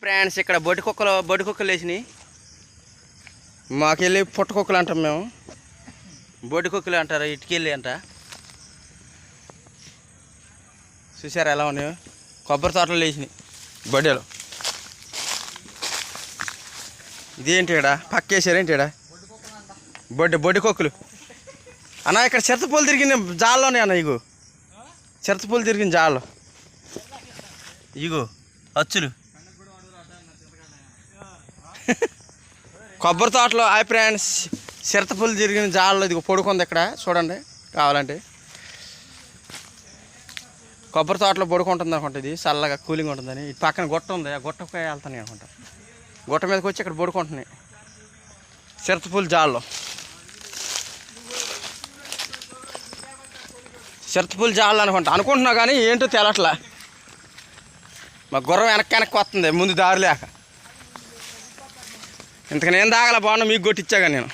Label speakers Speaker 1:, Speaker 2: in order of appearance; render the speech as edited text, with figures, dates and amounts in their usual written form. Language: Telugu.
Speaker 1: ఫ్రెండ్స్ ఇక్కడ బొడ్డు కుక్కలు వేసినాయి. మాకెళ్ళి పుట్ట కుక్కలు అంటాం మేము, బొడ్డు కుక్కలు అంటారు, ఇటుకెళ్ళి అంట. చూసారా ఎలా ఉన్నాయో? కొబ్బరి తోటలు వేసినాయి బొడ్డెలు. ఇదేంటి ఇక్కడ పక్కేసారేంటి ఇక్కడ బొడ్డు కుక్కలు అన్న. ఇక్కడ చిరతపూలు తిరిగిన జాల్లోనే అన్న, ఇగో చిరతపూలు తిరిగిన జాల్లో, ఇగో అచ్చులు. కొబ్బరి తోటలో హాయ్ ఫ్రెండ్స్, చిరతపూలు తిరిగిన జాల్లో ఇదిగో పడుకుంది ఇక్కడ చూడండి కావాలంటే. కొబ్బరి తోటలో పడుకుంటుంది అనుకుంటా, ఇది చల్లగా కూలింగ్ ఉంటుందని. ఇటు పక్కన గుట్ట ఉంది, ఆ గుట్టపై వెళ్తాను అనుకుంటా. గుట్ట మీదకి వచ్చి ఇక్కడ పడుకుంటున్నాయి చిరతపూలు జాల్లో. చిరతపూలు జాళ్ళు అనుకుంటున్నా కానీ ఏంటో తెలట్లా. మా గుర్రం వెనక్కి వస్తుంది ముందు దారి లేక. ఇంతకు నేను దాగల బాగున్నా, మీకు కొట్టిచ్చాగా నేను.